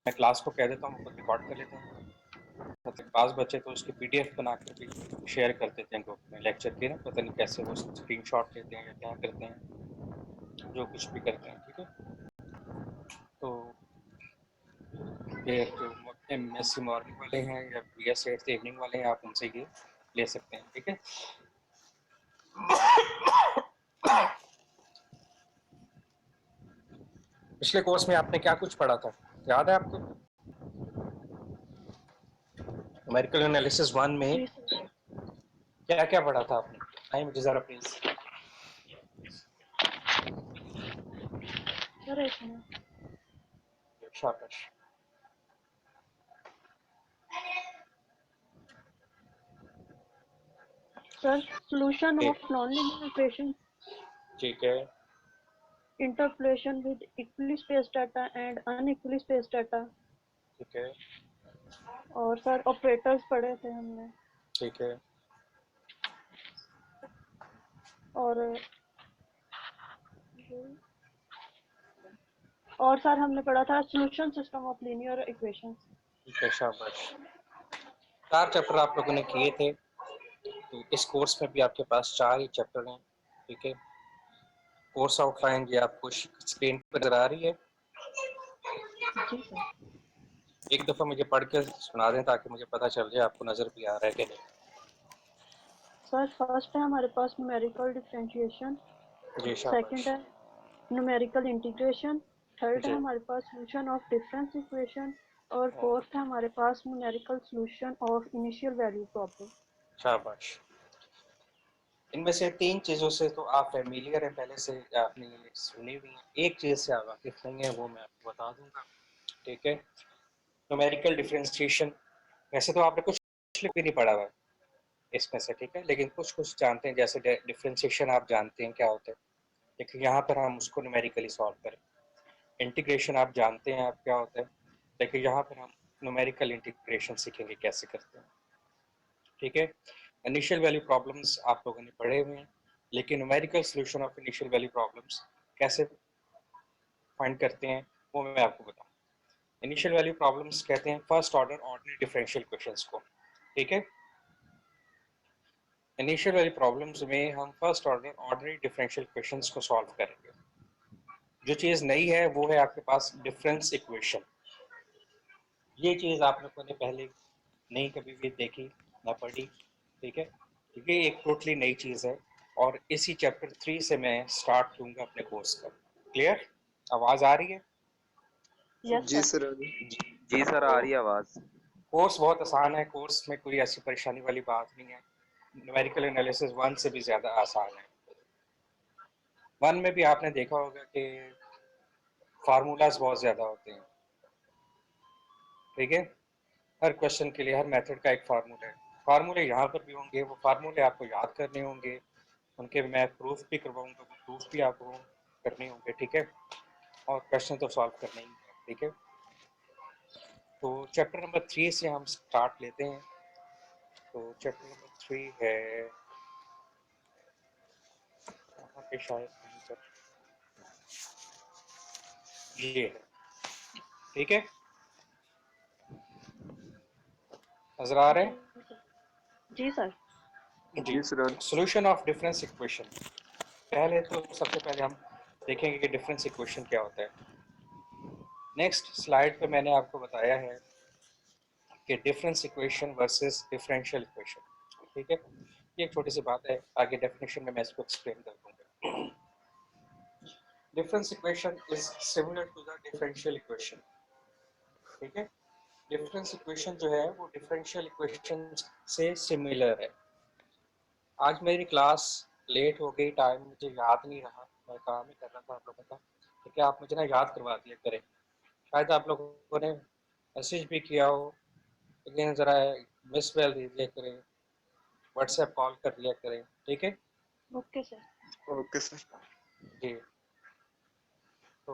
मैं क्लास को कह देता हूँ, वो खुद रिकॉर्ड कर लेते हैं। मतलब पास बच्चे तो उसकी पीडीएफ बना कर भी शेयर कर देते हैं ग्रुप में लेक्चर के ना, पता नहीं कैसे वो स्क्रीनशॉट लेते हैं या क्या करते हैं, जो कुछ भी करते हैं। ठीक है, तो फिर जो एमएससी मॉर्निंग वाले हैं या बीएस इवनिंग वाले हैं, आप उनसे ये ले सकते हैं। ठीक है, पिछले कोर्स में आपने क्या कुछ पढ़ा था, याद है आपको? न्यूमेरिकल एनालिसिस 1 में जी सर। क्या क्या पढ़ा था आपने? आइए मुझे जरा प्लीज। सर एक मिनट। शाबाश। Sir solution of non-linear equation, ठीक है, interpolation with equally spaced data and unequally spaced data, ठीक है, और सर ऑपरेटर्स पढ़े थे हमने, ठीक है, और सर हमने पढ़ा था solution system of linear equations. ठीक है, शाबाश। 4 चैप्टर आप लोगों ने किए थे, तो इस कोर्स में भी आपके पास 4 ही चैप्टर हैं। ठीक है, कोर्स आउटलाइन ये आपको स्क्रीन पर नजर आ रही है। जी सर। एक दफ़ा मुझे पढ़ के सुना दें ताकि मुझे पता चल जाए आपको नज़र भी आ रहा है कि नहीं। सर फर्स्ट है हमारे पास न्यूमेरिकल डिफरेंशिएशन, जी सेकंड शाबाश। है न्यूमेरिकल इंटीग्रेशन, थर्ड है जी हमारे पास सॉल्यूशन ऑफ डिफरेंस इक्वेशन, और हाँ, फोर्थ है हमारे पास numerical solution of initial value problem. शाबाश। इनमें से 3 चीज़ों से तो आप फैमिलियर हैं, पहले से आपने ये सुनी हुई है। एक चीज़ से आप वाकिफ नहीं है, वो मैं आपको बता दूंगा। ठीक है, न्यूमेरिकल डिफरेंशिएशन वैसे तो आपने कुछ भी नहीं पढ़ा हुआ है इसमें से। ठीक है, लेकिन कुछ कुछ जानते हैं, जैसे डिफरेंशिएशन आप जानते हैं क्या होता है, लेकिन यहाँ पर हम उसको न्यूमेरिकली सॉल्व करें। इंटीग्रेशन आप जानते हैं आप क्या होता है, लेकिन यहाँ पर हम न्यूमेरिकल इंटीग्रेशन सीखेंगे कैसे करते हैं। ठीक है, इनिशियल वैल्यू प्रॉब्लम्स आप लोगों ने पढ़े हुए हैं, लेकिन numerical solution of initial value problems कैसे फाइंड करते हैं वो मैं आपको बताऊँ। इनिशियल वैल्यू प्रॉब्लम्स कहते हैं first order ordinary differential questions को। ठीक है, इनिशियल वैल्यू प्रॉब्लम्स में हम first order ordinary differential questions को सॉल्व करेंगे। जो चीज़ नई है वो है आपके पास डिफरेंस इक्वेशन। ये चीज़ आप लोगों ने पहले नहीं कभी भी देखी ना पढ़ी। ठीक है, ये एक टोटली नई चीज़ है, और इसी चैप्टर 3 से मैं स्टार्ट लूँगा अपने कोर्स का। क्लियर? आवाज़ आ रही है? यस जी सर। सर। जी सर, आ तो रही है आवाज। कोर्स बहुत आसान है, कोर्स में कोई ऐसी परेशानी वाली बात नहीं है। न्यूमेरिकल एनालिसिस 1 से भी ज़्यादा आसान है। 1 में भी आपने देखा होगा कि फार्मूलाज बहुत ज़्यादा होते हैं। ठीक है, हर क्वेश्चन के लिए हर मेथड का एक फार्मूला है। फार्मूले यहाँ पर भी होंगे, वो फार्मूले आपको याद करने होंगे, उनके मैं प्रूफ भी करवाऊंगा, वो प्रूफ भी आपको करने होंगे। ठीक है, और क्वेश्चन तो सॉल्व करने ही है। ठीक है, तो चैप्टर नंबर 3 से हम स्टार्ट लेते हैं। तो चैप्टर नंबर 3 है यहाँ पे शायद कहीं पर ये है। ठीक है, नजर आ रहे जी हैं? सर। जी सर। जी, जी sir. Solution of difference equation. पहले तो सबसे पहले हम देखेंगे कि डिफरेंस इक्वेशन क्या होता है। नेक्स्ट स्लाइड पे मैंने आपको बताया है कि difference equation versus differential equation. ठीक है, ये एक छोटी सी बात है, आगे डेफिनेशन में मैं इसको एक्सप्लेन कर दूंगा। Difference equation is similar to the differential equation. ठीक है, डिफरेंस इक्वेशन जो है वो डिफरेंशियल इक्वेशन से सिमिलर है। आज मेरी क्लास लेट हो गई, टाइम मुझे याद नहीं रहा, मैं काम ही कर रहा था आप लोगों का, तो क्या आप मुझे ना याद करवा दिया करें। शायद आप लोगों ने मैसेज भी किया हो, लेकिन ज़रा मिस बेल दे दिया करें, व्हाट्सएप कॉल कर लिया करें। ठीक है ओके सर। Okay sir. जी, तो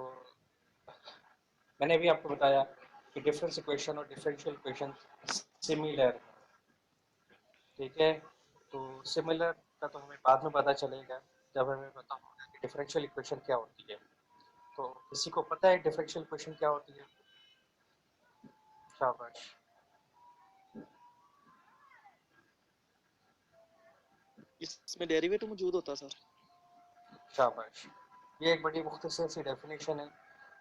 मैंने भी आपको बताया कि डिफरेंस इक्वेशन और डिफरेंशियल इक्वेशन सिमिलर। ठीक है, तो सिमिलर का तो हमें बाद में पता चलेगा जब हमें पता होगा कि डिफरेंशियल इक्वेशन क्या होती है। तो किसी को पता है डिफरेंशियल इक्वेशन क्या होती है? शाबाश। इसमें डेरिवेटिव मौजूद होता सर? शाबाश। ये एक बड़ी मुख्तसर सी डेफिनेशन है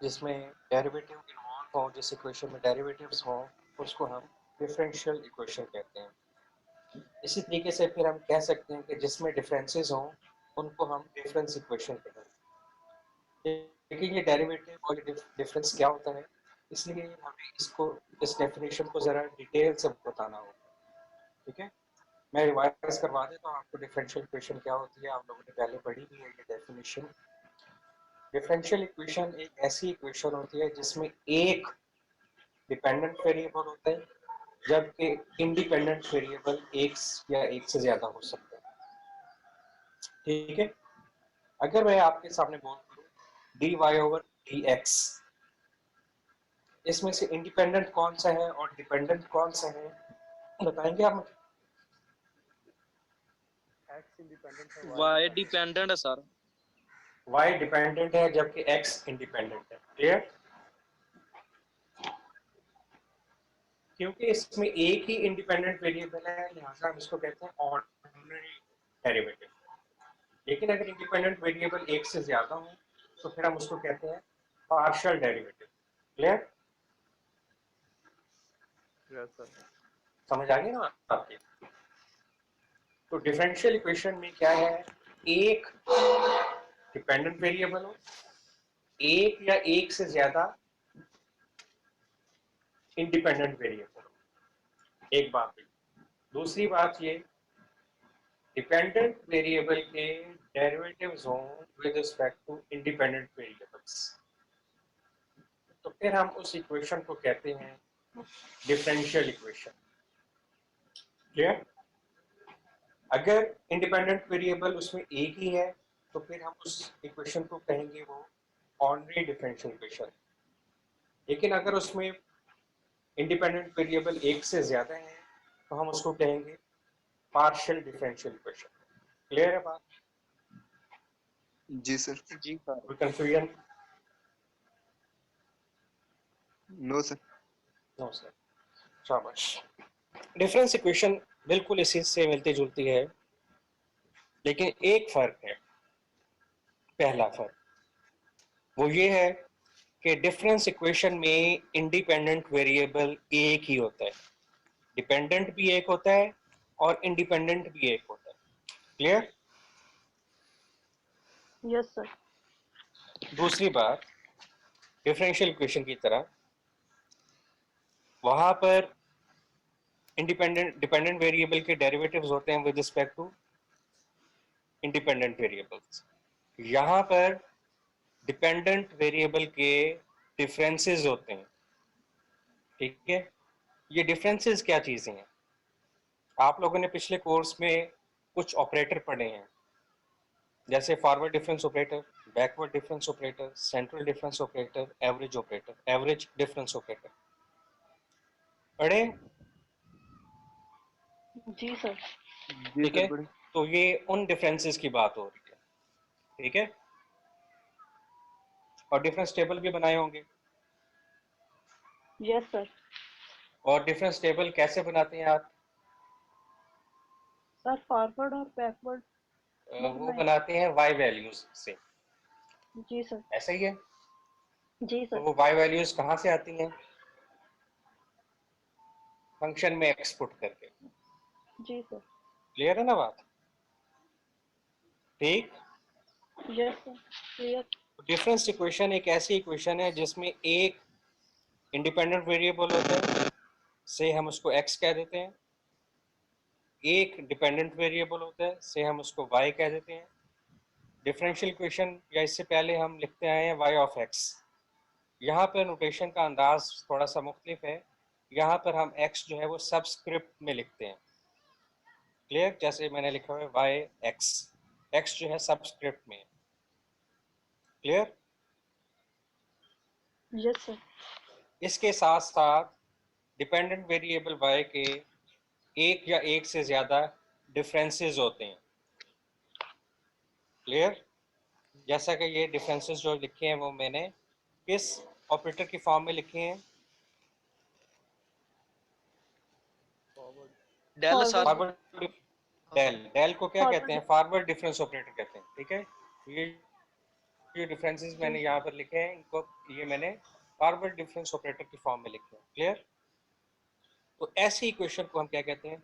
जिसमें डेरिवेटिव इन्वॉल्व हो, जिस इक्वेशन में डेरिवेटिव्स हो उसको हम डिफरेंशियल इक्वेशन कहते हैं। इसी तरीके से फिर हम कह सकते हैं कि जिसमें डिफरेंसेस हों उनको हम डिफरेंस इक्वेशन कहते हैं। लेकिन ये डेरिवेटिव और डिफरेंस क्या होता है, इसलिए हमें इसको, इस डेफिनेशन को ज़रा डिटेल से बताना होगा। ठीक है, मैं रिवाइज करवा देता हूँ आपको डिफरेंशियल इक्वेशन क्या होती है। आप लोगों ने पहले पढ़ी भी है ये डेफिनेशन। डिफरेंशियल इक्वेशन एक ऐसी इक्वेशन होती है जिसमें एक डिपेंडेंट वेरिएबल होता है, जबकि इंडिपेंडेंट वेरिएबल एक या एक से ज्यादा हो सकता है। ठीक है, अगर मैं आपके सामने बोल करूँ d y over d x, इसमें से इंडिपेंडेंट कौन सा है और डिपेंडेंट कौन सा है, बताएंगे आप मुझे? एक्स इंडिपेंडेंट है, वाई डिपेंडेंट है सर। वाई डिपेंडेंट है जबकि एक्स इंडिपेंडेंट है। क्लियर? क्योंकि इसमें एक ही इंडिपेंडेंट वेरिएबल है, लिहाजा हम इसको कहते हैं ऑर्डिनरी डेरिवेटिव। लेकिन अगर इंडिपेंडेंट वेरिएबल एक से ज्यादा हो तो फिर हम उसको कहते हैं पार्शियल डेरिवेटिव। क्लियर? समझ आ गई ना आपके? तो डिफरेंशियल इक्वेशन में क्या है, एक डिपेंडेंट वेरिएबल हो, एक या एक से ज्यादा इंडिपेंडेंट वेरिएबल हो। एक बात है। दूसरी बात ये, डिपेंडेंट वेरिएबल के डेरिवेटिव्स हों with respect to independent variables, तो फिर हम उस इक्वेशन को कहते हैं डिफरेंशियल इक्वेशन। क्लियर? अगर इंडिपेंडेंट वेरिएबल उसमें एक ही है तो फिर हम उस इक्वेशन को कहेंगे वो ऑर्डिनरी डिफरेंशियल इक्वेशन। लेकिन अगर उसमें इंडिपेंडेंट वेरिएबल एक से ज्यादा है तो हम उसको कहेंगे पार्शियल डिफरेंशियल इक्वेशन। क्लियर है बात? जी सर। जी सर। कोई confusion? No sir. No sir. शाबाश। डिफरेंस इक्वेशन बिल्कुल इसी से मिलती जुलती है, लेकिन एक फर्क है। पहला फर्क वो ये है कि डिफरेंस इक्वेशन में इंडिपेंडेंट वेरिएबल एक ही होता है, डिपेंडेंट भी एक होता है और इंडिपेंडेंट भी एक होता है। क्लियर? Yes sir. दूसरी बात, डिफरेंशियल इक्वेशन की तरह वहां पर डिपेंडेंट वेरिएबल के डेरिवेटिव्स होते हैं with respect to independent variables. यहाँ पर डिपेंडेंट वेरिएबल के डिफरेंसेस होते हैं। ठीक है, ये डिफरेंसेस क्या चीजें हैं? आप लोगों ने पिछले कोर्स में कुछ ऑपरेटर पढ़े हैं, जैसे forward difference operator, backward difference operator, central difference operator, average operator, average difference operator पढ़े? जी सर। जी ठीक सर है, बड़े। तो ये उन डिफरेंसेस की बात हो रही है। ठीक है, और डिफरेंस टेबल भी बनाए होंगे। Yes sir. और डिफरेंस टेबल कैसे बनाते हैं आप? सर फॉरवर्ड और बैकवर्ड वो बनाते हैं वाई वैल्यूज से। जी सर। ऐसा ही है? जी तो सर। वो वाई वैल्यूज कहाँ से आती हैं? फंक्शन में एक्सपुट करके। जी सर। क्लियर है ना बात? ठीक। Yes sir clear. Difference equation एक ऐसी इक्वेशन है जिसमें एक इंडिपेंडेंट वेरिएबल होता है, से हम उसको x कह देते हैं। एक डिपेंडेंट वेरिएबल होता है, से हम उसको y कह देते हैं। डिफरेंशियल इक्वेशन या इससे पहले हम लिखते आए हैं y ऑफ x। यहाँ पर नोटेशन का अंदाज थोड़ा सा मुख्तलिफ है। यहाँ पर हम x जो है वो सबस्क्रिप्ट में लिखते हैं। क्लियर? जैसे मैंने लिखा हुआ है y x, x जो है सबस्क्रिप्ट में। क्लियर? Yes sir. इसके साथ साथ डिपेंडेंट वेरिएबल y के एक या एक से ज़्यादा डिफरेंसेस होते हैं। क्लियर? जैसा कि ये डिफरेंसेस जो लिखे हैं वो मैंने किस ऑपरेटर की फॉर्म में लिखे हैं? Del sir forward del del को क्या कहते हैं? फॉरवर्ड। फॉरवर्ड डिफरेंस ऑपरेटर कहते हैं। ठीक है, ये जो डिफरेंसेस जी मैंने यहाँ पर लिखे हैं इनको ये मैंने फॉरवर्ड डिफरेंस ऑपरेटर की फॉर्म में लिखे हैं। क्लियर? तो ऐसी इक्वेशन को हम क्या कहते हैं?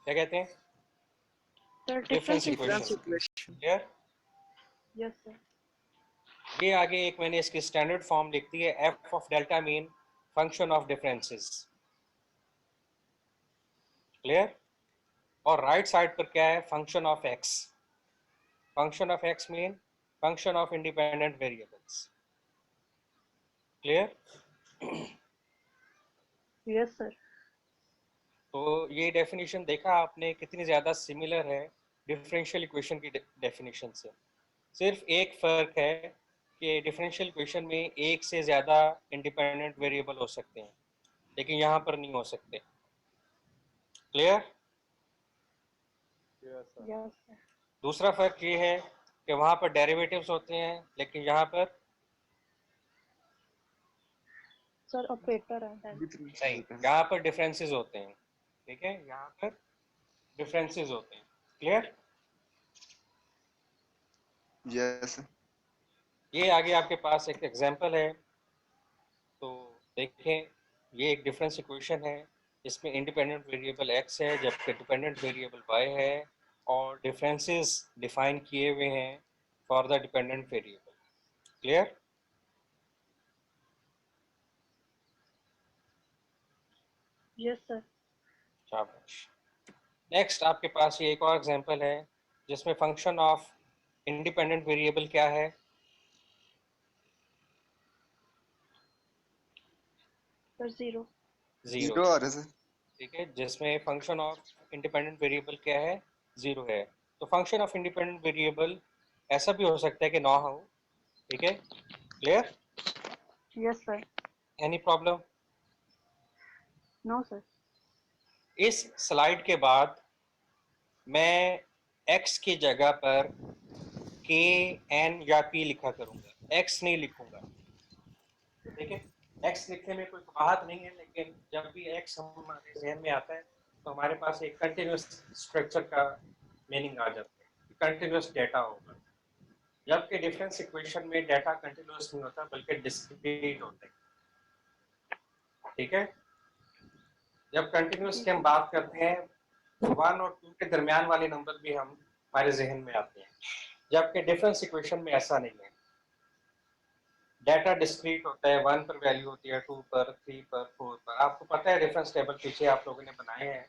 क्या कहते हैं? Sir difference difference difference equation. Equation clear? Yes sir. ये आगे एक मैंने इसकी स्टैंडर्ड फॉर्म लिख दी है, F of delta mean function of differences. Clear? और राइट साइड पर क्या है? Function of x. Function of x mean function of independent variables. Clear? Yes sir. तो ये डेफिनेशन देखा आपने कितनी ज़्यादा सिमिलर है डिफरेंशियल इक्वेशन की डेफिनेशन से। सिर्फ एक फ़र्क है कि डिफरेंशियल इक्वेशन में एक से ज़्यादा इंडिपेंडेंट वेरिएबल हो सकते हैं, लेकिन यहाँ पर नहीं हो सकते। क्लियर? Yes sir. दूसरा फ़र्क ये है कि वहाँ पर डेरिवेटिव्स होते हैं, लेकिन यहाँ पर सर ऑपरेटर है। डिफरेंस नहीं, होता है। यहाँ पर डिफरेंसेस होते हैं। ठीक है, यहाँ पर डिफरेंसेस होते हैं। क्लियर? यस ये आगे आपके पास एक एग्जांपल है, तो देखें। ये एक डिफरेंस इक्वेशन है, इसमें इंडिपेंडेंट वेरिएबल x है जबकि डिपेंडेंट वेरिएबल y है, और डिफरेंसेस डिफाइन किए हुए हैं for the dependent variable. Clear? Yes sir. शाबाश। नेक्स्ट आपके पास ये एक और एग्जांपल है जिसमें फंक्शन ऑफ इंडिपेंडेंट वेरिएबल क्या है? Sir zero. जीरो। जीरो आ रहा है सर। ठीक है, जिसमें फंक्शन ऑफ इंडिपेंडेंट वेरिएबल क्या है? जीरो है। तो फंक्शन ऑफ इंडिपेंडेंट वेरिएबल ऐसा भी हो सकता है कि ना हो। ठीक है, clear? Yes sir. Any problem? No sir. इस स्लाइड के बाद मैं x की जगह पर k, n या p लिखा करूंगा, x नहीं लिखूंगा। ठीक है, x लिखने में कोई बात नहीं है, लेकिन जब भी x हमारे जहन में आता है तो हमारे पास एक कंटिन्यूस स्ट्रक्चर का मीनिंग आ जाता है, कंटिन्यूस डेटा होगा। जबकि डिफरेंस इक्वेशन में डेटा कंटिन्यूस नहीं होता बल्कि डिस्क्रीट होता है। ठीक है, जब कंटिन्यूस की हम बात करते हैं तो 1 और 2 के दरमियान वाले नंबर भी हम हमारे जहन में आते हैं, जबकि डिफरेंस इक्वेशन में ऐसा नहीं है। डाटा डिस्क्रीट होता है, 1 पर वैल्यू होती है, 2 पर, 3 पर, 4 पर। आपको पता है रेफरेंस टेबल पीछे आप लोगों ने बनाए हैं,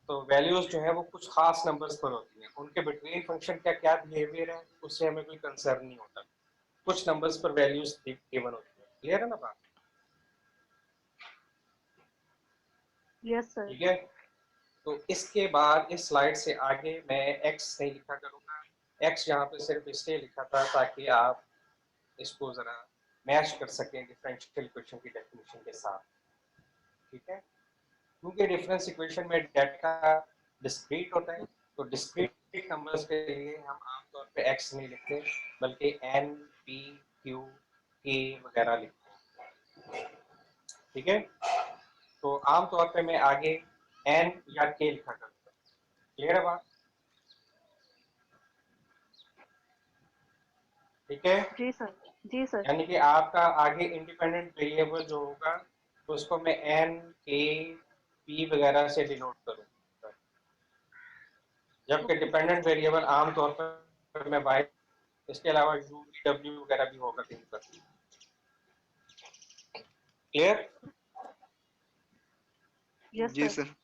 तो वैल्यूज जो है वो कुछ खास नंबर्स पर होती हैं, उनके बिटवीन फंक्शन का क्या बिहेवियर है उससे हमें कोई कंसर्न नहीं होता। कुछ नंबर्स पर वैल्यूज गिवन होती है। क्लियर है ना बात? Yes sir. ठीक है, तो इसके बाद इस स्लाइड से आगे मैं x नहीं लिखा करूंगा। x यहाँ पे सिर्फ इसलिए लिखा था ताकि आप इसको जरा मैच कर सकें डिफरेंशियल इक्वेशन की डेफिनेशन के साथ। ठीक है, क्योंकि डिफरेंस इक्वेशन में डेटा डिस्क्रीट होता है, तो डिस्क्रीट नंबर्स के लिए हम आमतौर पे x नहीं लिखते बल्कि n, p, q, k वगैरह लिखते हैं। ठीक है, तो आमतौर पे मैं आगे n या k लिखा करता हूँ। क्लियर है बात? ठीक है, जी सर। जी सर। यानी कि आपका आगे इंडिपेंडेंट वेरिएबल जो होगा तो उसको मैं n, k, p वगैरह से डिनोट करूँगा, जबकि ओके सर। डिपेंडेंट वेरिएबल आमतौर पर मैं y, इसके अलावा u, v, w वगैरह भी होगा कहीं पर। क्लियर? यस जी सर। सर।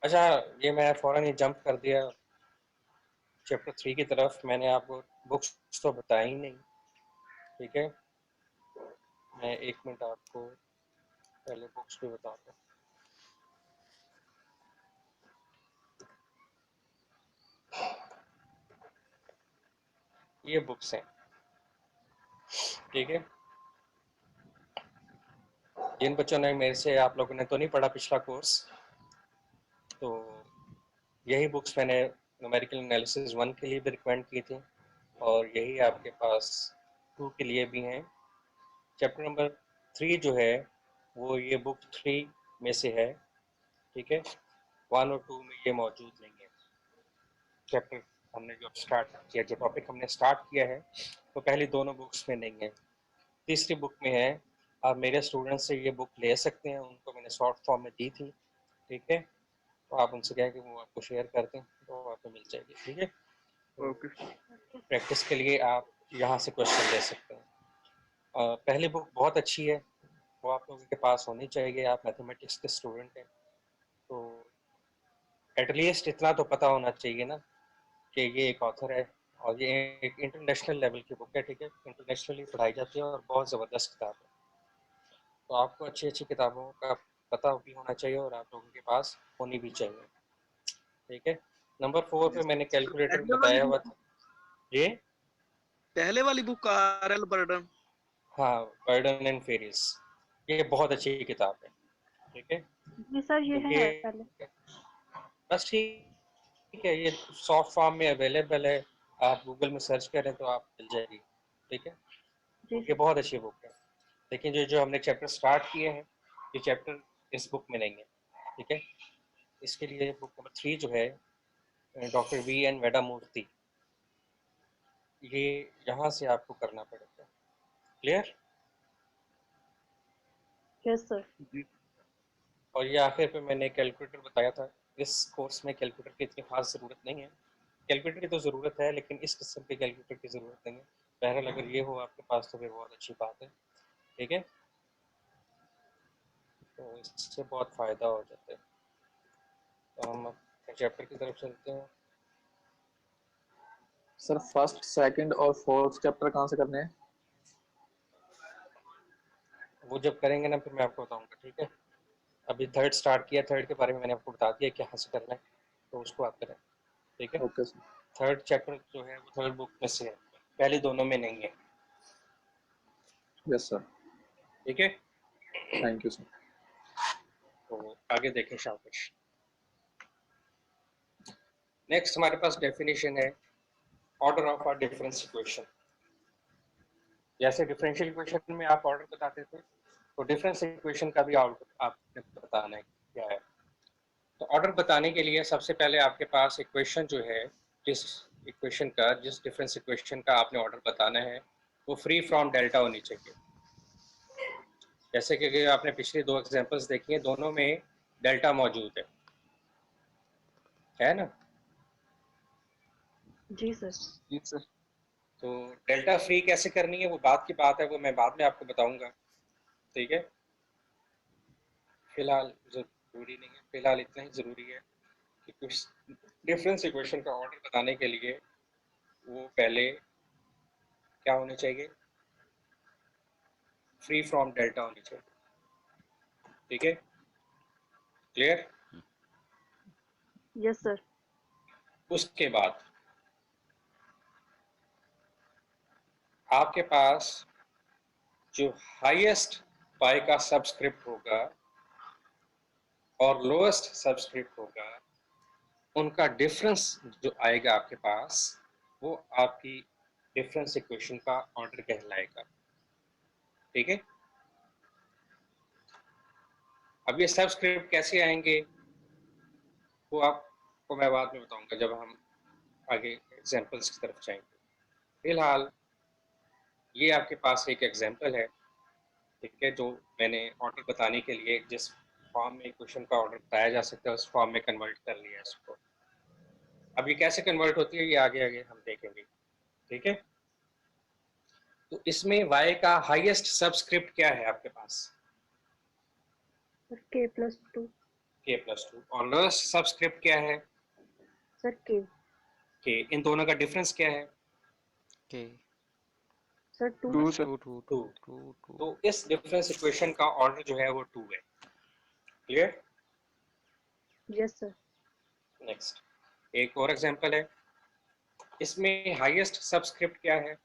अच्छा, ये मैं फौरन ही जंप कर दिया चैप्टर 3 की तरफ। मैंने आपको बुक्स तो बताई ही नहीं। ठीक है, मैं 1 मिनट आपको पहले बुक्स भी बताता हूँ। ये बुक्स हैं। ठीक है, जिन बच्चों ने मेरे से, आप लोगों ने तो नहीं पढ़ा पिछला कोर्स, तो यही बुक्स मैंने न्यूमेरिकल एनालिसिस 1 के लिए भी रिकमेंड की थी, और यही आपके पास 2 के लिए भी हैं। चैप्टर नंबर 3 जो है वो ये बुक 3 में से है। ठीक है, 1 और 2 में ये मौजूद नहीं है। चैप्टर हमने जो स्टार्ट किया, जो टॉपिक हमने स्टार्ट किया है, वो पहली दोनों बुक्स में नहीं है। तीसरी बुक में है। आप मेरे स्टूडेंट से ये बुक ले सकते हैं, उनको मैंने शॉर्ट फॉर्म में दी थी, ठीक है, तो आप उनसे कहें कि वो आपको शेयर कर दें, तो आपको मिल जाएगी, ठीक है। ओके प्रैक्टिस के लिए आप यहाँ से क्वेश्चन ले सकते हैं। पहली बुक बहुत अच्छी है, वो आप लोगों के पास होनी चाहिए। आप मैथमेटिक्स के स्टूडेंट हैं, तो एटलीस्ट इतना तो पता होना चाहिए ना कि ये एक ऑथर है और ये एक इंटरनेशनल लेवल की बुक है, ठीक है, इंटरनेशनली पढ़ाई जाती है और बहुत ज़बरदस्त किताब है। तो आपको अच्छी अच्छी किताबों का पता भी होना चाहिए और आप लोगों के पास होनी भी चाहिए, ठीक है। नंबर 4 पे मैंने कैलकुलेटर पहले वाली बताया हुआ बुक था। ये पहले वाली बुक आरएल बर्डन। हाँ, बर्डन एंड फेरिस, ये बहुत अच्छी किताब है, ठीक है। जी सर, ये तो है ये पहले। बस ठीक है, ये सॉफ्ट फॉर्म में अवेलेबल है, आप गूगल में सर्च करें तो आप मिल जाएगी, ठीक है। जी तो ये सर। बहुत अच्छी बुक है, लेकिन जो जो हमने चैप्टर स्टार्ट किए हैं, ये चैप्टर इस बुक में नहीं है, ठीक है। इसके लिए बुक नंबर 3 जो है, डॉक्टर वी एन वेडामूर्ति, ये यहाँ से आपको करना पड़ेगा। क्लियर? Yes sir. जी और ये आखिर पे मैंने कैलकुलेटर बताया था। इस कोर्स में कैलकुलेटर की इतनी खास ज़रूरत नहीं है। कैलकुलेटर की तो ज़रूरत है, लेकिन इस किस्म के कैलकुलेटर की ज़रूरत नहीं है। बहरहाल अगर ये हो आपके पास तो फिर बहुत अच्छी बात है, ठीक है। तो इससे बहुत फ़ायदा हो जाता है। तो हम चैप्टर की तरफ चलते हैं। सर फर्स्ट सेकंड और फोर्थ चैप्टर कहाँ से करने हैं? वो जब करेंगे ना फिर मैं आपको बताऊंगा, ठीक है। अभी थर्ड स्टार्ट किया, थर्ड के बारे में मैंने आपको बता दिया क्या से करना है, तो उसको आप करें, ठीक है। Okay sir. थर्ड चैप्टर जो है वो थर्ड बुक में से है, पहले दोनों में नहीं है, यस सर। ठीक है। Thank you sir. तो आगे देखें शाबाश। नेक्स्ट हमारे पास डेफिनेशन है order of a difference equation. जैसे डिफरेंशियल इक्वेशन में आप ऑर्डर बताते थे, तो डिफरेंस इक्वेशन का भी ऑर्डर आपने बताना है क्या है। तो ऑर्डर बताने के लिए सबसे पहले आपके पास इक्वेशन जो है, जिस इक्वेशन का, जिस डिफरेंस इक्वेशन का आपने ऑर्डर बताना है, वो फ्री फ्रॉम डेल्टा होनी चाहिए। जैसे कि अगर आपने पिछली दो एग्जांपल्स देखी हैं, दोनों में डेल्टा मौजूद है ना। जी सर। जी सर। तो डेल्टा फ्री कैसे करनी है वो बात की बात है, वो मैं बाद में आपको बताऊंगा, ठीक है। फिलहाल जरूरी नहीं है, फिलहाल इतना ही ज़रूरी है कि कुछ डिफरेंस इक्वेशन का ऑर्डर बताने के लिए वो पहले क्या होने चाहिए, फ्री फ्रॉम डेल्टा होनी चाहिए, ठीक है। क्लियर? Yes sir. उसके बाद आपके पास जो हाईएस्ट पाई का सबस्क्रिप्ट होगा और लोएस्ट सबस्क्रिप्ट होगा, उनका डिफरेंस जो आएगा आपके पास, वो आपकी डिफरेंस इक्वेशन का ऑर्डर कहलाएगा, ठीक है। अब ये सबस्क्रिप्ट कैसे आएंगे वो आपको मैं बाद में बताऊंगा जब हम आगे एग्जांपल्स की तरफ जाएंगे। फिलहाल ये आपके पास एक एग्जांपल है, ठीक है, जो मैंने ऑर्डर बताने के लिए जिस फॉर्म में क्वेश्चन का ऑर्डर बताया जा सकता है उस फॉर्म में कन्वर्ट कर लिया इसको। अब ये कैसे कन्वर्ट होती है ये आगे आगे हम देखेंगे, ठीक है। तो इसमें y का हाईएस्ट सबस्क्रिप्ट क्या है आपके पास? Sir K+2। k+2। और लोएस्ट सबस्क्रिप्ट क्या है? Sir K। k। इन दोनों का डिफरेंस क्या है? के सर 2। 2 सर। 2। तो इस डिफरेंस इक्वेशन का ऑर्डर जो है वो 2 है। क्लियर? Yes sir. नेक्स्ट एक और एग्जांपल है, इसमें हाईएस्ट सबस्क्रिप्ट क्या है?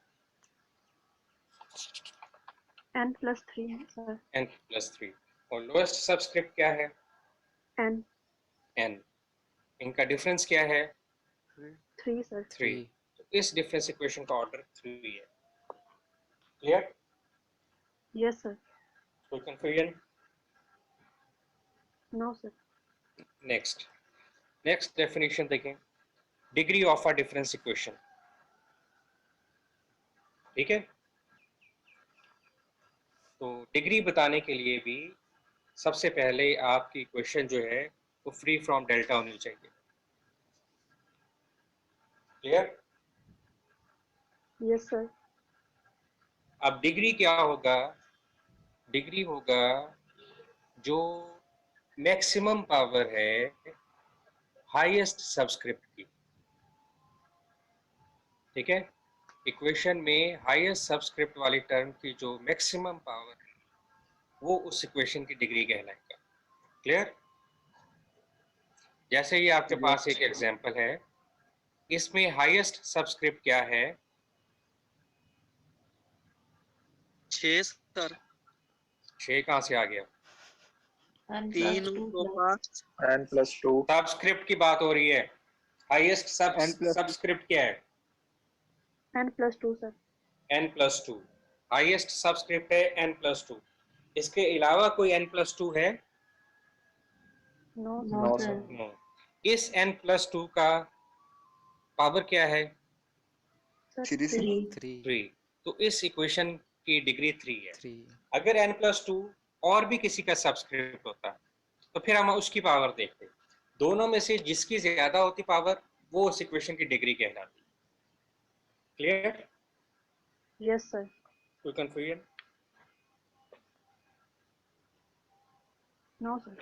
N+3 है सर। n+3। और लोएस्ट सबस्क्रिप्ट क्या है? N। n। इनका डिफरेंस क्या है? 3 सर। 3। तो इस डिफरेंस इक्वेशन का ऑर्डर 3 है। क्लियर? Yes sir. कोई confusion? No sir. Next next definition देखें, degree of a difference equation. ठीक है, तो डिग्री बताने के लिए भी सबसे पहले आपकी इक्वेशन जो है वो फ्री फ्रॉम डेल्टा होनी चाहिए। क्लियर? Yes, sir. अब डिग्री क्या होगा? डिग्री होगा जो मैक्सिमम पावर है हाईएस्ट सबस्क्रिप्ट की। ठीक है, इक्वेशन में हाईएस्ट सबस्क्रिप्ट वाली टर्म की जो मैक्सिमम पावर है वो उस इक्वेशन की डिग्री कहलाएगा। क्लियर? जैसे ये आपके पास एक एग्जांपल है, इसमें हाईएस्ट सबस्क्रिप्ट क्या है? 6 सर। 6 कहाँ से आ गया? 3 तो 5 n+2 सबस्क्रिप्ट की बात हो रही है। हाईएस्ट n+2 सबस्क्रिप्ट क्या है? n+2, sir. n+2। Highest subscript है n+2। इसके अलावा कोई n+2 है? No, No, sir. नो। इस n+2 का पावर क्या है? sir. 3 से 3। तो इस इक्वेशन की डिग्री 3 है। 3 अगर n+2 और भी किसी का सबस्क्रिप्ट होता तो फिर हम उसकी पावर देखते। दोनों में से जिसकी ज्यादा होती पावर वो उस इक्वेशन की डिग्री कहलाती। क्लियर? Yes, sir. कोई कंफ्यूजन? No, sir.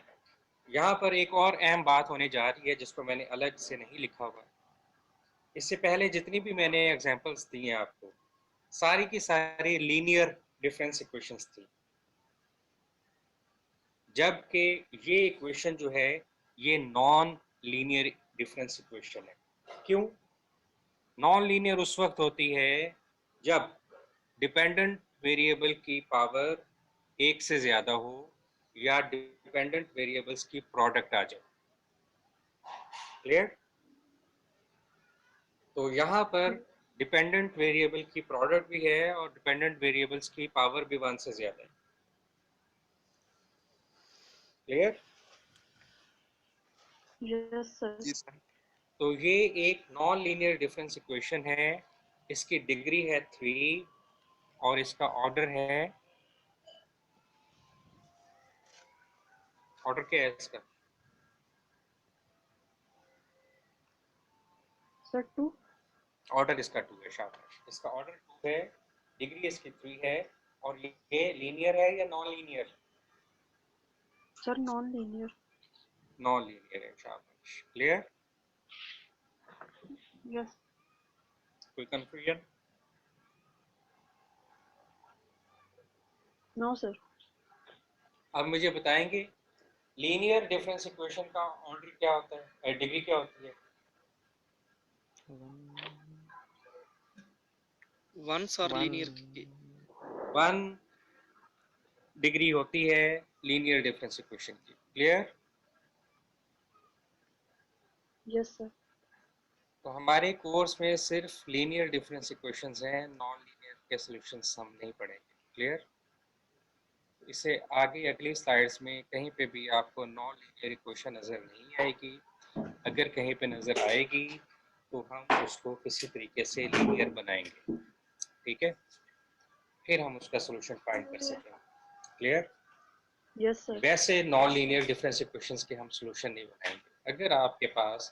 यहाँ पर एक और अहम बात होने जा रही है जिसको मैंने अलग से नहीं लिखा हुआ। इससे पहले जितनी भी मैंने एग्जांपल्स दी हैं आपको, सारी की सारी लीनियर डिफरेंस इक्वेशंस थी, जबकि ये इक्वेशन जो है ये नॉन लीनियर डिफरेंस इक्वेशन है। क्यों? नॉन लीनियर उस वक्त होती है जब डिपेंडेंट वेरिएबल की पावर 1 से ज़्यादा हो या डिपेंडेंट वेरिएबल्स की प्रोडक्ट आ जाए। क्लियर? तो यहाँ पर डिपेंडेंट वेरिएबल की प्रोडक्ट भी है और डिपेंडेंट वेरिएबल्स की पावर भी 1 से ज़्यादा है। क्लियर? Yes, sir. जी सर। तो ये एक नॉन लीनियर डिफरेंस इक्वेशन है, इसकी डिग्री है 3 और इसका ऑर्डर है, ऑर्डर क्या है इसका? Sir, 2. ऑर्डर इसका 2 है। शाबाश, इसका ऑर्डर 2 है, डिग्री इसकी 3 है। और ये लीनियर है या non linear? Sir, non-linear. Non linear है। शाबाश, क्लियर? Yes. कोई कंफ्यूजन? No, sir. अब मुझे बताएंगे लीनियर डिफरेंस इक्वेशन का ऑर्डर क्या होता है, डिग्री क्या होती है? 1 सर लीनियर की 1 डिग्री होती है लीनियर डिफरेंस इक्वेशन की। क्लियर? Yes, sir. तो हमारे कोर्स में सिर्फ लीनियर डिफरेंस इक्वेशंस हैं, नॉन लीनियर के सॉल्यूशंस हम नहीं पढ़ेंगे। क्लियर? इससे आगे अगली स्लाइड्स में कहीं पे भी आपको नॉन लीनियर इक्वेशन नज़र नहीं आएगी। अगर कहीं पे नज़र आएगी तो हम उसको किसी तरीके से लीनियर बनाएंगे। ठीक है, फिर हम उसका सॉल्यूशन फाइंड कर सकेंगे। क्लियर? Yes, sir. वैसे नॉन लीनियर डिफरेंस इक्वेशंस के हम सॉल्यूशन नहीं बनाएंगे। अगर आपके पास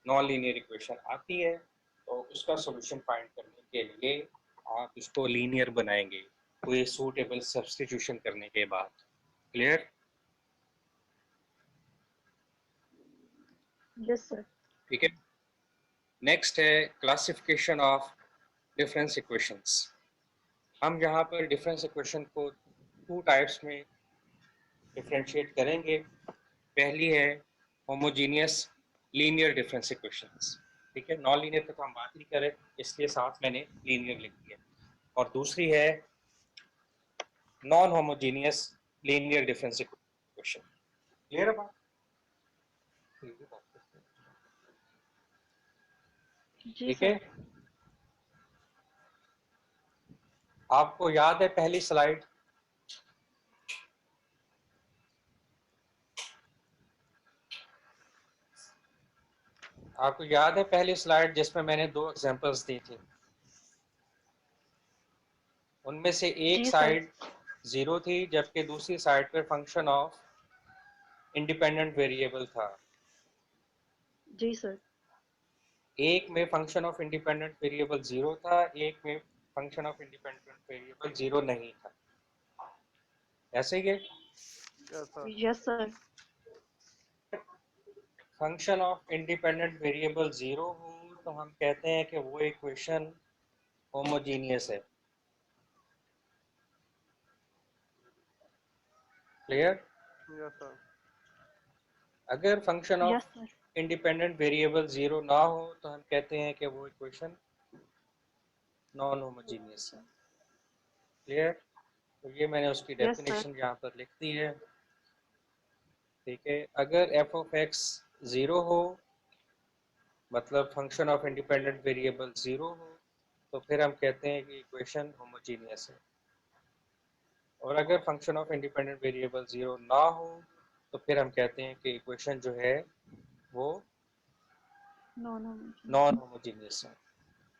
नॉन लीनियर इक्वेशन आती है तो उसका सॉल्यूशन फाइंड करने के लिए आप उसको लीनियर बनाएंगे कोई सूटेबल सब्स्टिट्यूशन करने के बाद। क्लियर? Yes, sir. ठीक है, नेक्स्ट है क्लासिफिकेशन ऑफ डिफरेंस इक्वेशंस। हम यहाँ पर डिफरेंस इक्वेशन को 2 टाइप्स में डिफरेंशिएट करेंगे। पहली है होमोजीनियस लीनियर डिफरेंस इक्वेशंस। ठीक है, नॉन लीनियर पे तो हम बात नहीं करें इसलिए साथ मैंने लीनियर लिख दिया। और दूसरी है non homogeneous linear difference equation. Clear है बात? जी ठीक सर। है, आपको याद है पहली स्लाइड? आपको याद है पहली स्लाइड जिसमें मैंने 2 एग्जांपल्स दी थी, उनमें से एक जी सर। साइड 0 थी जबकि दूसरी साइड पर फंक्शन ऑफ इंडिपेंडेंट वेरिएबल था। जी सर। एक में फंक्शन ऑफ इंडिपेंडेंट वेरिएबल 0 था, एक में फंक्शन ऑफ इंडिपेंडेंट वेरिएबल 0 नहीं था। ऐसे ही yes sir. Function of independent variable 0 हो तो हम कहते हैं कि वो इक्वेशन होमोजीनियस है। क्लियर? अगर function yes of sir. Independent variable 0 ना हो तो हम कहते हैं कि वो इक्वेशन नॉन होमोजीनियस है। क्लियर? तो ये मैंने उसकी Yes, sir. डेफिनेशन यहाँ पर लिख दी है। ठीक है, अगर एफ ऑफ एक्स 0 हो मतलब फंक्शन ऑफ इंडिपेंडेंट वेरिएबल 0 हो तो फिर हम कहते हैं कि इक्वेशन होमोजीनियस है। और अगर फंक्शन ऑफ इंडिपेंडेंट वेरिएबल 0 ना हो तो फिर हम कहते हैं कि इक्वेशन जो है वो नॉन होमोजीनियस है।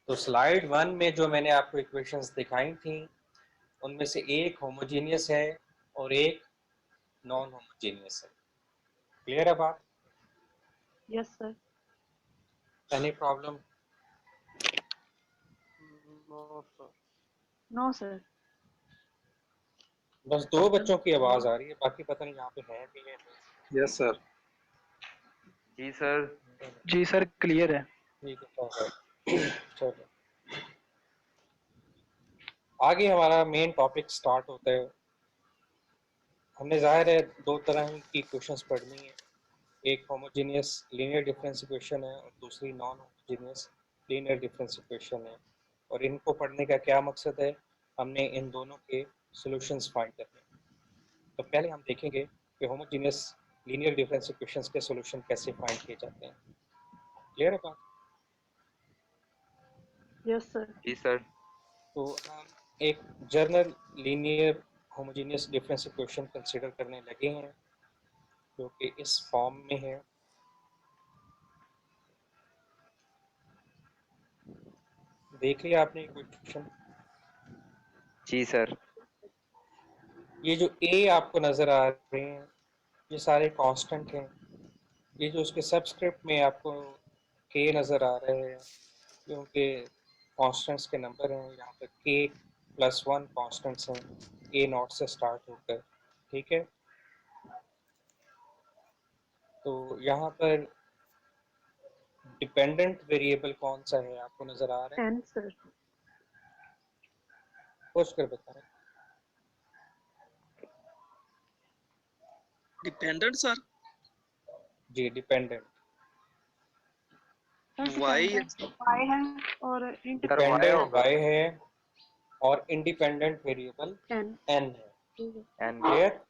तो स्लाइड 1 में जो मैंने आपको इक्वेशंस दिखाई थी उनमें से एक होमोजीनियस है और एक नॉन होमोजीनियस है। क्लियर है बात? Yes, sir. Any problem? No, sir. बस 2 बच्चों की आवाज आ रही है, बाकी पता नहीं यहाँ पे है भी है। Yes sir. जी सर। जी सर क्लियर है। ठीक है, चलो आगे हमारा मेन टॉपिक स्टार्ट होता है। हमने जाहिर है 2 तरह की क्वेश्चंस पढ़नी है, एक होमोजीनियस लीनियर डिफरेंस इक्वेशन है और दूसरी non homogeneous linear difference equation है। और इनको पढ़ने का क्या मकसद है, हमने इन दोनों के सॉल्यूशंस फाइंड करने हैं। तो पहले हम देखेंगे कि होमोजीनियस लीनियर डिफरेंस इक्वेशंस के सॉल्यूशन कैसे फाइंड किए जाते हैं। क्लियर है बात? Yes, sir. जी सर। तो हम एक general linear homogeneous difference equation consider करने लगे हैं जो कि इस फॉर्म में है। देख लिया आपने इक्वेशन? जी सर। ये जो ए आपको नज़र आ रहे हैं ये सारे कांस्टेंट हैं। ये जो उसके सबस्क्रिप्ट में आपको के नज़र आ रहे हैं क्योंकि कांस्टेंट्स के नंबर हैं। यहाँ पर के +1 कांस्टेंट्स हैं ए नॉट से स्टार्ट होकर। ठीक है, तो यहाँ पर डिपेंडेंट वेरिएबल कौन सा है आपको नज़र आ रहा है? And sir. सोच कर बताएं। Dependent sir. जी डिपेंडेंट। वाई Y है और डिपेंडेंट y है और इंडिपेंडेंट वेरिएबल N. n है। एन। क्लियर?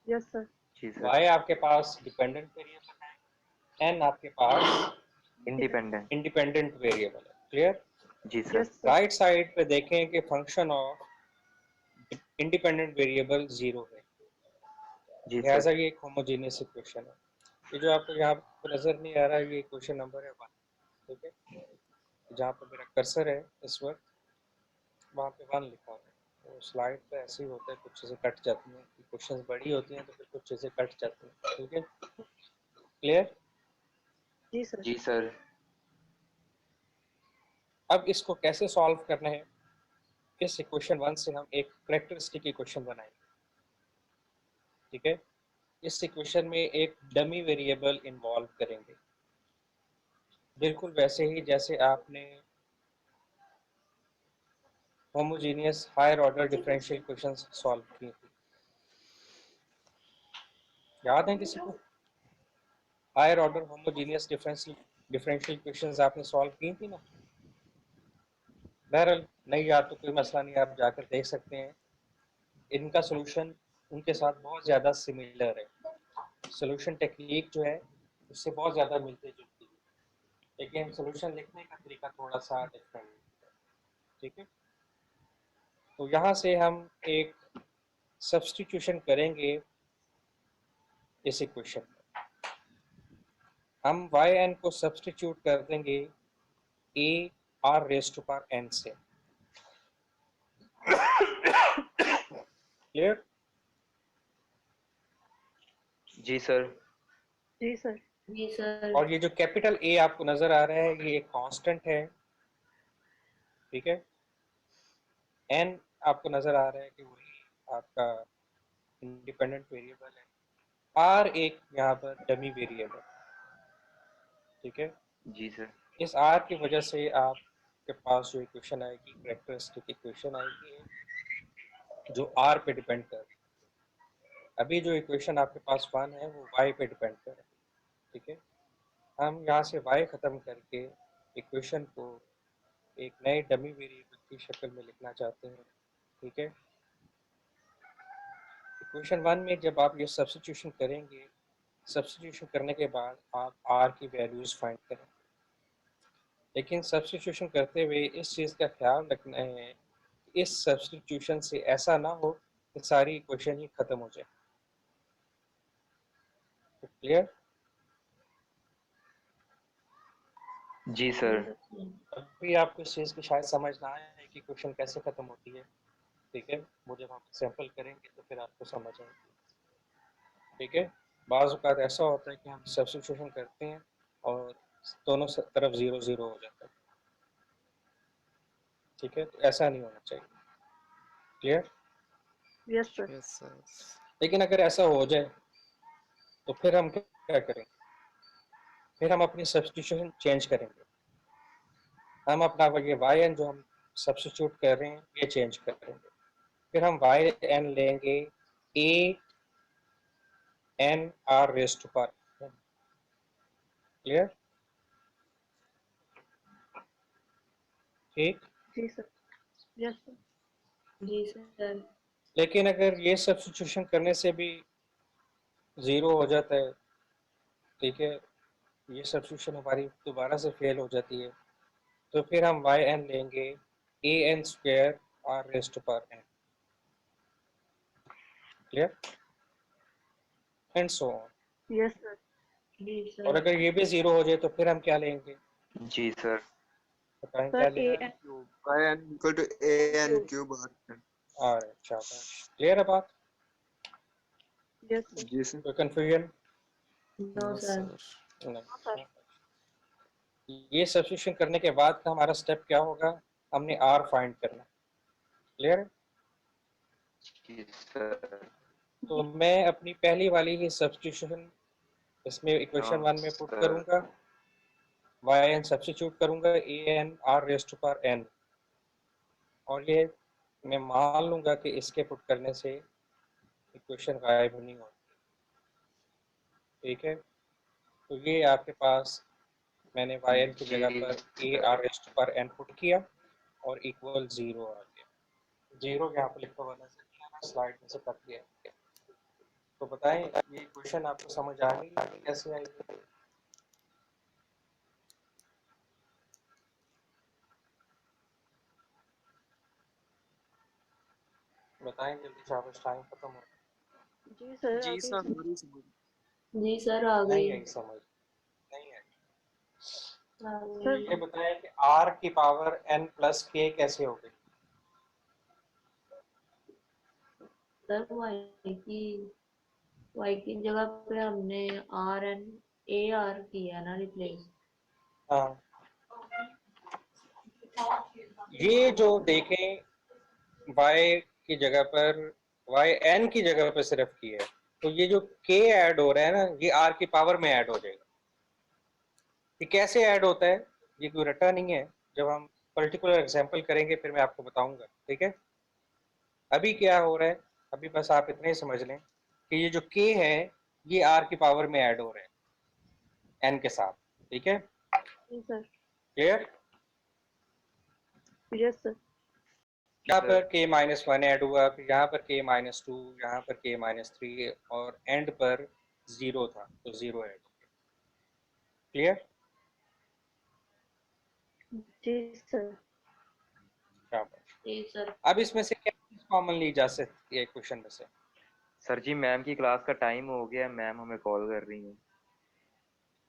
Yes, sir. जी सर। y आपके पास डिपेंडेंट वेरिएबल है, n आपके पास इंडिपेंडेंट। इंडिपेंडेंट वेरिएबल है। क्लियर? जी sir. Yes, sir. Right side पे देखें कि फंक्शन ऑफ इंडिपेंडेंट वेरिएबल 0 है, जी लिहाजा सर। ये एक होमोजीनियस इक्वेशन है। ये जो आपको यहाँ पर नज़र नहीं आ रहा है ये इक्वेशन नंबर है 1। ठीक है, जहाँ पर मेरा कर्सर है इस वक्त वहाँ पे 1 लिखा है। तो स्लाइड पे ऐसे ही होता है, कुछ चीज़ें कट जाती हैं, क्वेश्चंस बड़ी होती हैं तो फिर कुछ चीज़ें कट जाती हैं। ठीक है, क्लियर? जी sir. जी सर। अब इसको कैसे सॉल्व करना है, इस इक्वेशन 1 से हम एक करेक्टरिस्टिक इक्वेशन बनाएंगे। ठीक है, इस इक्वेशन में एक डमी वेरिएबल इन्वॉल्व करेंगे, बिल्कुल वैसे ही जैसे आपने homogeneous higher order differential equations solve की थी। याद है किसी को? Higher order homogeneous differential equations आपने सॉल्व की थी ना? बहरहाल नहीं याद तो कोई मसला नहीं, आप जाकर देख सकते हैं। इनका सॉल्यूशन उनके साथ बहुत ज़्यादा सिमिलर है, सॉल्यूशन टेक्निक जो है उससे बहुत ज़्यादा मिलती जुलती है, लेकिन सॉल्यूशन लिखने का तरीका थोड़ा सा डिफरेंट है। ठीक है, तो यहाँ से हम एक सब्स्टिट्यूशन करेंगे इस इक्वेशन में। हम yn को सब्स्टिट्यूट कर देंगे a r raise to power n से। क्लियर? जी सर। जी सर। जी सर। और ये जो कैपिटल A आपको नजर आ रहा है ये एक कांस्टेंट है, ठीक है। n आपको नजर आ रहा है कि वही आपका इंडिपेंडेंट वेरिएबल है। r एक यहाँ पर डमी वेरिएबल, ठीक है। जी सर। इस r की वजह से आपके पास जो इक्वेशन आएगी, कैरेक्टरिस्टिक इक्वेशन आएगी जो r पे डिपेंड कर रही है। अभी जो इक्वेशन आपके पास 1 है वो y पे डिपेंड कर रही है, ठीक है। हम यहाँ से y ख़त्म करके इक्वेशन को एक नए डमी वेरिएबल की शक्ल में लिखना चाहते हैं, ठीक है। इक्वेशन 1 में जब आप ये सब्स्टिट्यूशन करेंगे, सब्स्टिट्यूशन करने के बाद आप r की वैल्यूज़ फाइंड करें, लेकिन सब्स्टिट्यूशन करते हुए इस चीज़ का ख्याल रखना है कि इस सब्स्टिट्यूशन से ऐसा ना हो कि सारी इक्वेशन ही ख़त्म हो जाए। क्लियर? जी सर। अभी आपको इस चीज़ की शायद समझ ना आए कि क्वेश्चन कैसे ख़त्म होती है, ठीक है। वो जब हम सैंपल करेंगे तो फिर आपको समझ आएगी, ठीक है। बाज़ औक़ात ऐसा होता है कि हम सब्स्टिट्यूशन करते हैं और दोनों तरफ 0-0 हो जाता है, ठीक है। तो ऐसा नहीं होना चाहिए। Clear? Yes sir. Yes sir. लेकिन अगर ऐसा हो जाए तो फिर हम क्या करेंगे? फिर हम अपनी सब्स्टिट्यूशन चेंज करेंगे। हम अपना ये yn जो हम सब्स्टिट्यूट कर रहे हैं ये चेंज करेंगे। फिर हम yn लेंगे a n r raise to power. Clear? ठीक। जी सर। Yes sir. जी सर। लेकिन अगर ये सब्स्टिट्यूशन करने से भी 0 हो जाता है, ठीक है, ये सब्स्टिट्यूशन हमारी दोबारा से फेल हो जाती है, तो फिर हम yn लेंगे a n square r raise to power n। Clear? And so on. Yes sir. जी और सर। अगर ये भी 0 हो जाए तो फिर हम क्या लेंगे? जी सर। बताएं क्या सर लेंगे? an n equal to an cube r। शाबाश। क्लियर है बात? Yes sir. जी सर। कोई कंफ्यूजन? No sir. नहीं। ये सब्स्टिट्यूशन करने के बाद का हमारा स्टेप क्या होगा? हमने r फाइंड करना। क्लियर है? जी सर। तो मैं अपनी पहली वाली ही सब्स्टिट्यूशन इसमें इक्वेशन 1 में पुट सर। करूंगा, yn सब्स्टिट्यूट करूंगा an r raise to power n, और ये मैं मान लूंगा कि इसके पुट करने से इक्वेशन गायब नहीं होती, ठीक है। तो ये आपके पास मैंने yn की जगह पर a r raise to power n put किया और इक्वल 0 आ गया। 0 यहाँ पर लिखा हुआ नजर नहीं आ रहा, स्लाइड में से कट गया। तो बताएं ये इक्वेशन आपको समझ आ गई कैसे आएगी? बताएं जल्दी, शाबाश, टाइम खत्म हो गया। जी सर। जी आगे सर हमारी समझ। जी सर आ नहीं गई। आई समझ, नहीं आई। आ सर ये गई। बताएं कि r की पावर n प्लस k कैसे हो गई? सर y की जगह पे हमने आर एन ए आर किया ना रिप्लेस। हाँ, ये जो देखें y की जगह पर yn की जगह पर सिर्फ की है, तो ये जो k ऐड हो रहा है ना ये r की पावर में ऐड हो जाएगा। ये कैसे ऐड होता है? ये कोई रटा नहीं है, जब हम पर्टिकुलर एग्जांपल करेंगे फिर मैं आपको बताऊंगा, ठीक है। अभी क्या हो रहा है, अभी बस आप इतना ही समझ लें कि ये जो k है ये r की पावर में ऐड हो रहा है n के साथ, ठीक है। जी सर। क्लियर? Yes sir. यहाँ पर k-1 ऐड हुआ, फिर यहाँ पर k-2, यहाँ पर k-3 और एंड पर 0 था तो 0 ऐड हो गया। क्लियर? जी सर। शाबाश। जी सर। अब इसमें से क्या चीज कॉमन ली जा सकती है क्वेश्चन में से? सर जी मैम की क्लास का टाइम हो गया, मैम हमें कॉल कर रही हैं।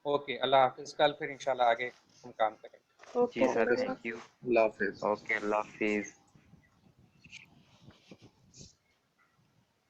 ओके, अल्लाह हाफिज। कल फिर इंशाल्लाह आगे हम काम करेंगे। जी okay sir, sir. Thank you. अल्लाह हाफिज। ओके, अल्लाह हाफिज।